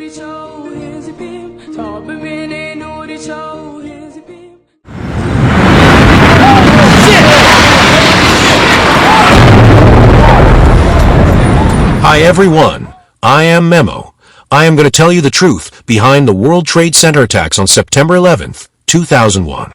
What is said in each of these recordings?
Hi everyone, I am Memo. I am going to tell you the truth behind the World Trade Center attacks on September 11th, 2001.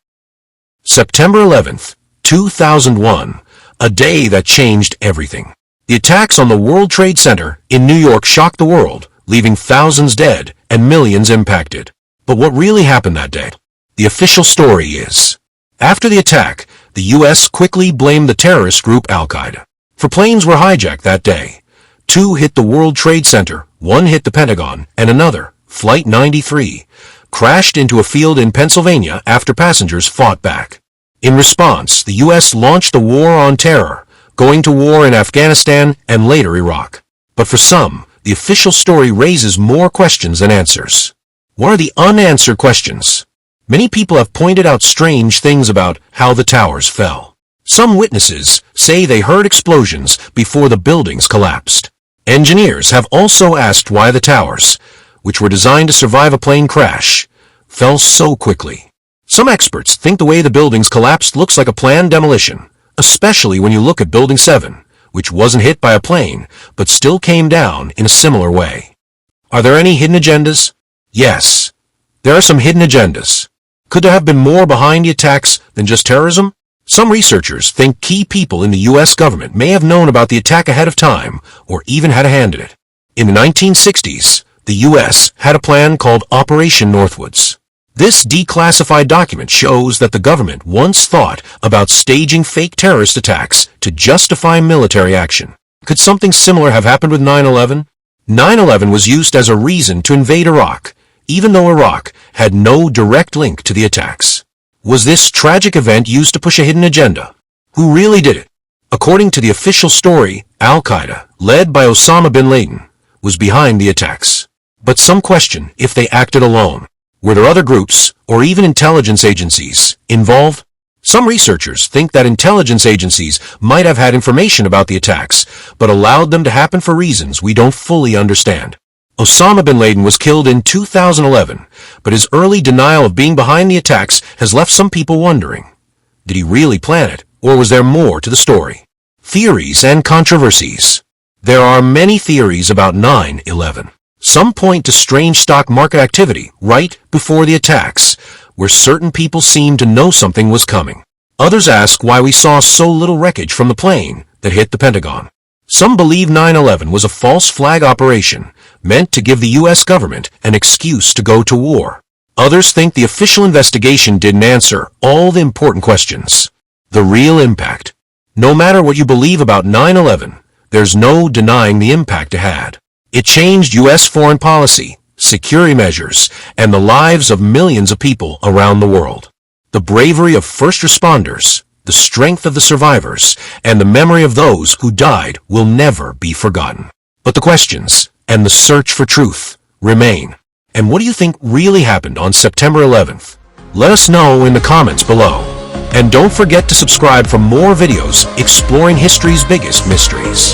September 11th, 2001, a day that changed everything. The attacks on the World Trade Center in New York shocked the world, leaving thousands dead and millions impacted. But what really happened that day? The official story is, after the attack, the U.S. quickly blamed the terrorist group Al-Qaeda. 4 planes were hijacked that day. 2 hit the World Trade Center, 1 hit the Pentagon, and another, Flight 93, crashed into a field in Pennsylvania after passengers fought back. In response, the U.S. launched the War on Terror, going to war in Afghanistan and later Iraq. But for some, the official story raises more questions than answers. What are the unanswered questions? Many people have pointed out strange things about how the towers fell. Some witnesses say they heard explosions before the buildings collapsed. Engineers have also asked why the towers, which were designed to survive a plane crash, fell so quickly. Some experts think the way the buildings collapsed looks like a planned demolition, especially when you look at Building 7, which wasn't hit by a plane, but still came down in a similar way. Are there any hidden agendas? Yes, there are some hidden agendas. Could there have been more behind the attacks than just terrorism? Some researchers think key people in the U.S. government may have known about the attack ahead of time, or even had a hand in it. In the 1960s, the U.S. had a plan called Operation Northwoods. This declassified document shows that the government once thought about staging fake terrorist attacks to justify military action. Could something similar have happened with 9/11? 9/11 was used as a reason to invade Iraq, even though Iraq had no direct link to the attacks. Was this tragic event used to push a hidden agenda? Who really did it? According to the official story, Al-Qaeda, led by Osama bin Laden, was behind the attacks. But some question if they acted alone. Were there other groups, or even intelligence agencies, involved? Some researchers think that intelligence agencies might have had information about the attacks, but allowed them to happen for reasons we don't fully understand. Osama bin Laden was killed in 2011, but his early denial of being behind the attacks has left some people wondering. Did he really plan it, or was there more to the story? Theories and controversies. There are many theories about 9/11. Some point to strange stock market activity right before the attacks, where certain people seemed to know something was coming. Others ask why we saw so little wreckage from the plane that hit the Pentagon. Some believe 9/11 was a false flag operation meant to give the U.S. government an excuse to go to war. Others think the official investigation didn't answer all the important questions. The real impact. No matter what you believe about 9/11, there's no denying the impact it had. It changed U.S. foreign policy, security measures, and the lives of millions of people around the world. The bravery of first responders, the strength of the survivors, and the memory of those who died will never be forgotten. But the questions and the search for truth remain. And what do you think really happened on September 11th? Let us know in the comments below. And don't forget to subscribe for more videos exploring history's biggest mysteries.